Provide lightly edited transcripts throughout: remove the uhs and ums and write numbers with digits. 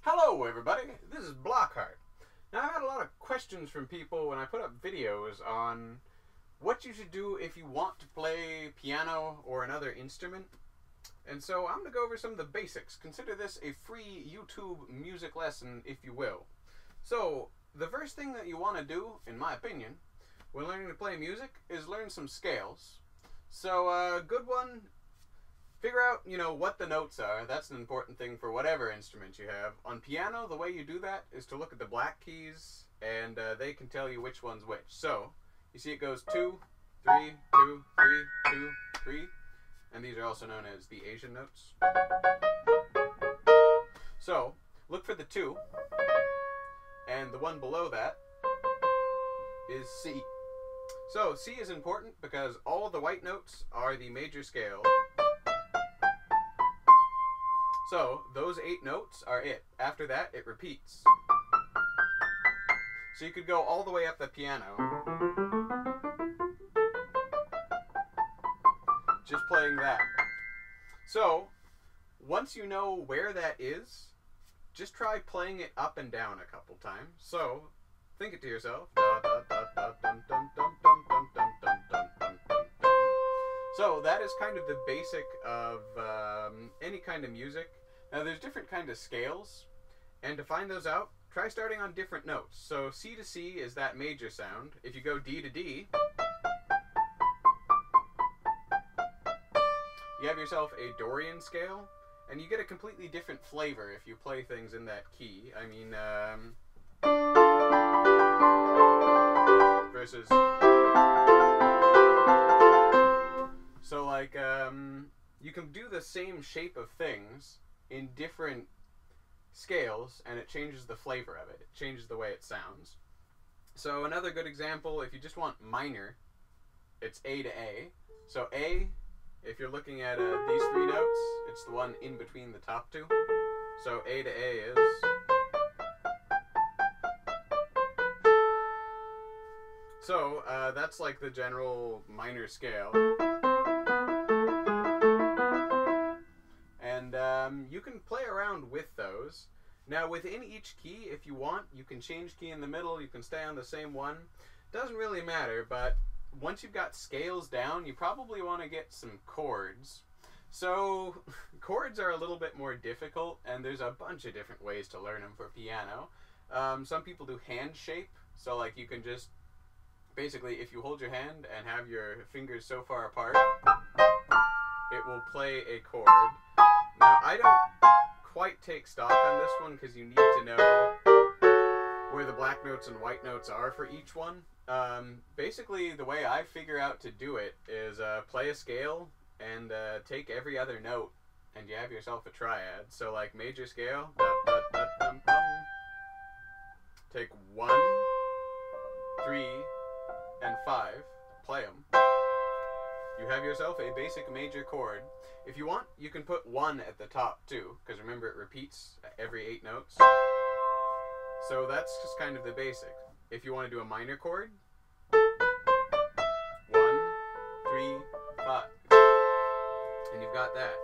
Hello everybody, this is BlockHeart. Now I've had a lot of questions from people when I put up videos on what you should do if you want to play piano or another instrument. And so I'm going to go over some of the basics. Consider this a free YouTube music lesson, if you will. So the first thing that you want to do, in my opinion, when learning to play music is learn some scales. So a good one, figure out, what the notes are. That's an important thing for whatever instrument you have. On piano, the way you do that is to look at the black keys, and they can tell you which one's which. So, you see it goes 2, 3, 2, 3, 2, 3, and these are also known as the Asian notes. So, look for the 2, and the one below that is C. So, C is important because all the white notes are the major scale. So, those 8 notes are it. After that, it repeats. So you could go all the way up the piano, just playing that. So, once you know where that is, just try playing it up and down a couple times. So, think it to yourself. So that is kind of the basic of any kind of music. Now there's different kind of scales, and to find those out, try starting on different notes. So C to C is that major sound. If you go D to D, you have yourself a Dorian scale, and you get a completely different flavor if you play things in that key. I mean, versus... So, like, you can do the same shape of things in different scales, and it changes the flavor of it. It changes the way it sounds. So, another good example, if you just want minor, it's A to A. So, A, if you're looking at these 3 notes, it's the one in between the top 2. So, A to A is... So, that's like the general minor scale. And you can play around with those. Now, within each key, if you want, you can change key in the middle, you can stay on the same one. Doesn't really matter, but once you've got scales down, you probably want to get some chords. So, chords are a little bit more difficult, and there's a bunch of different ways to learn them for piano. Some people do hand shape, so like you can just, basically, if you hold your hand and have your fingers so far apart, it will play a chord. Now, I don't quite take stock on this one because you need to know where the black notes and white notes are for each one. Basically, the way I figure out to do it is play a scale and take every other note, and you have yourself a triad. So, like major scale, take 1, 3, and 5, play them. You have yourself a basic major chord. If you want, you can put 1 at the top too, because remember it repeats every 8 notes. So that's just kind of the basic. If you want to do a minor chord, 1, 3, 5. And you've got that.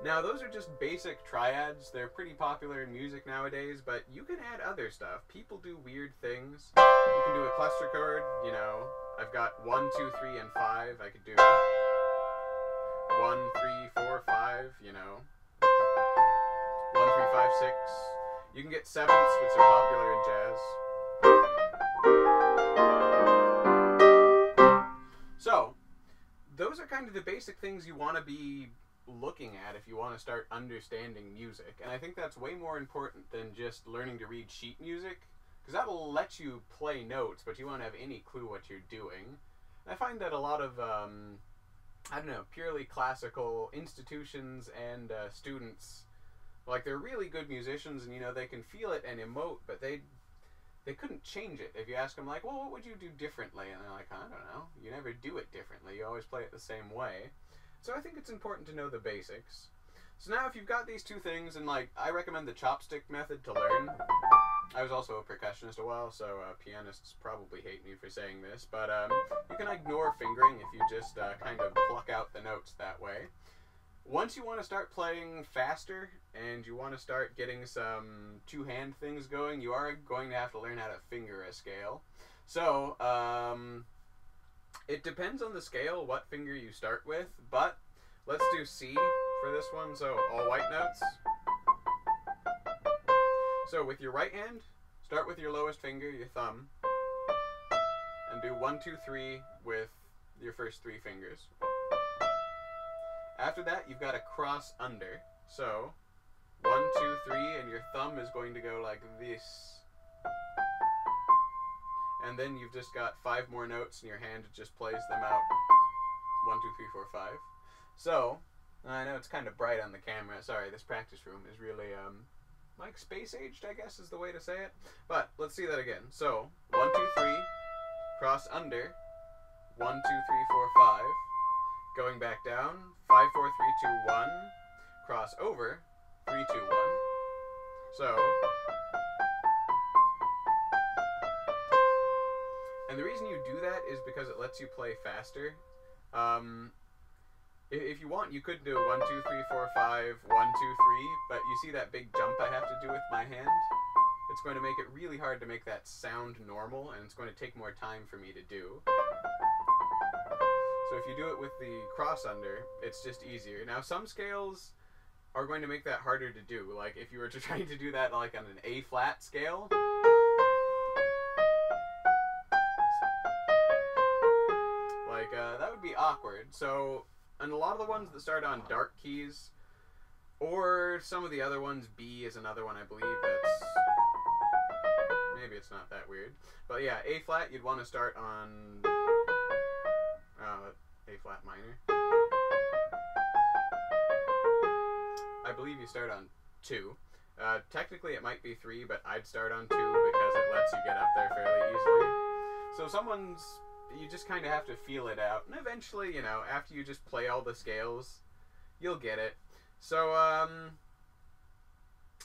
Now those are just basic triads. They're pretty popular in music nowadays, but you can add other stuff. People do weird things. You can do a cluster chord, I've got 1, 2, 3, and 5. I could do 1, 3, 4, 5, 1, 3, 5, 6. You can get sevenths, which are popular in jazz. So, those are kind of the basic things you want to be looking at if you want to start understanding music. And I think that's way more important than just learning to read sheet music, because that'll let you play notes, but you won't have any clue what you're doing. And I find that a lot of, purely classical institutions and students, like, they're really good musicians, and, they can feel it and emote, but they couldn't change it. If you ask them, like, well, what would you do differently? And they're like, I don't know. You never do it differently. You always play it the same way. So I think it's important to know the basics. So now if you've got these 2 things, and like, I recommend the chopstick method to learn. I was also a percussionist a while, so pianists probably hate me for saying this, but you can ignore fingering if you just kind of pluck out the notes that way. Once you want to start playing faster and you want to start getting some two-hand things going, you are going to have to learn how to finger a scale. So, it depends on the scale what finger you start with, but let's do C for this one, so all white notes. So with your right hand, start with your lowest finger, your thumb, and do 1, 2, 3 with your first 3 fingers. After that, you've got to cross under. So 1, 2, 3, and your thumb is going to go like this. And then you've just got 5 more notes, and your hand just plays them out. 1, 2, 3, 4, 5. So, I know it's kind of bright on the camera. Sorry, this practice room is really, like space-aged, I guess is the way to say it. But, let's see that again. So, 1, 2, 3, cross under, 1, 2, 3, 4, 5. Going back down, 5, 4, 3, 2, 1. Cross over, 3, 2, 1. So, and the reason you do that is because it lets you play faster. If you want, you could do 1, 2, 3, 4, 5, 1, 2, 3, but you see that big jump I have to do with my hand? It's going to make it really hard to make that sound normal, and it's going to take more time for me to do. So if you do it with the cross under, it's just easier. Now, some scales are going to make that harder to do. Like, if you were to try to do that like on an A-flat scale, that would be awkward. So, and a lot of the ones that start on dark keys, or some of the other ones, B is another one I believe that's, maybe it's not that weird. But yeah, A-flat, you'd want to start on A-flat minor. I believe you start on 2. Technically it might be 3, but I'd start on 2 because it lets you get up there fairly easily. So someone's, you just kind of have to feel it out, and eventually, you know, after you just play all the scales, you'll get it. So,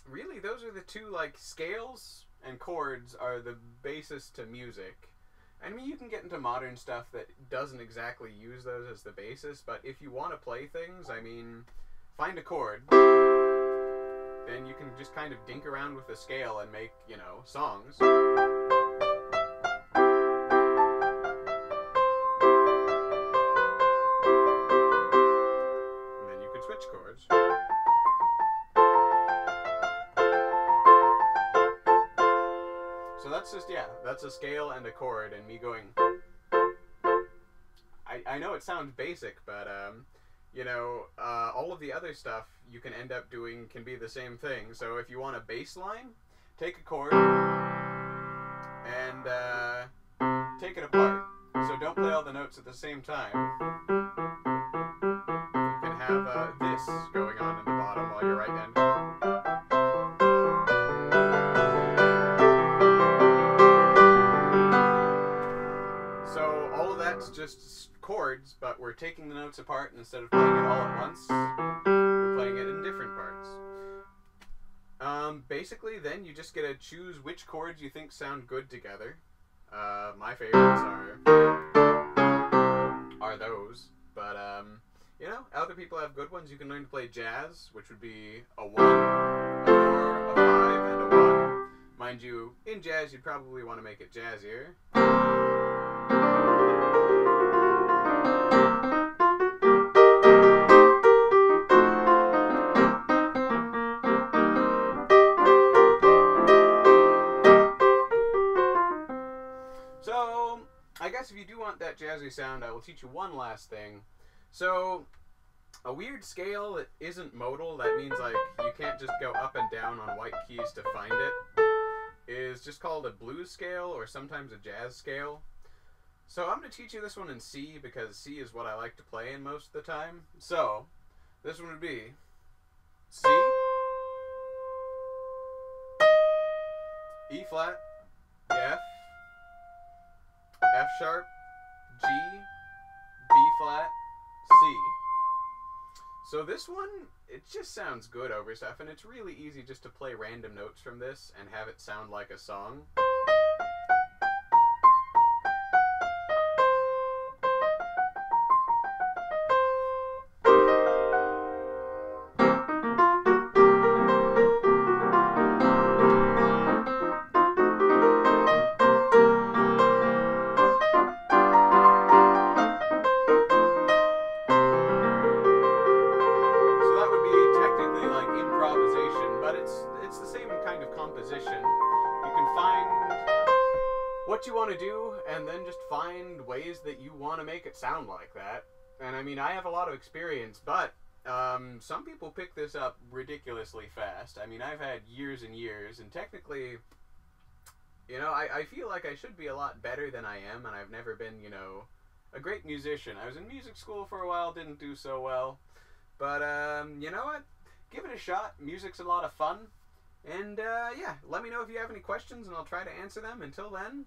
really, those are the two, like, scales and chords are the basis to music. I mean, you can get into modern stuff that doesn't exactly use those as the basis, but if you want to play things, I mean, find a chord, then you can just kind of dink around with the scale and make, you know, songs. Chords. So that's just, yeah, that's a scale and a chord and me going. I know it sounds basic, but you know, all of the other stuff you can end up doing can be the same thing. So if you want a bass line, take a chord and take it apart. So don't play all the notes at the same time. Have this going on in the bottom while you're right hand. So all of that's just chords, but we're taking the notes apart, and instead of playing it all at once, we're playing it in different parts. Basically, then you just get to choose which chords you think sound good together. My favorites are those, but you know, other people have good ones. You can learn to play jazz, which would be a 1, a 4, a 5, and a 1. Mind you, in jazz, you'd probably want to make it jazzier. So, I guess if you do want that jazzy sound, I will teach you one last thing. So, a weird scale that isn't modal, that means like you can't just go up and down on white keys to find it, is just called a blues scale or sometimes a jazz scale. So I'm going to teach you this one in C because C is what I like to play in most of the time. So, this one would be C, E flat, F, F sharp, G, B flat, C. So this one, it just sounds good over stuff, and it's really easy just to play random notes from this and have it sound like a song. what you want to do, and then just find ways that you want to make it sound like that. And I mean, I have a lot of experience, but some people pick this up ridiculously fast. I mean, I've had years and years, and technically, you know, I feel like I should be a lot better than I am, and I've never been, you know, a great musician. I was in music school for a while, didn't do so well. But, you know what? Give it a shot. Music's a lot of fun. And, yeah, let me know if you have any questions, and I'll try to answer them. Until then,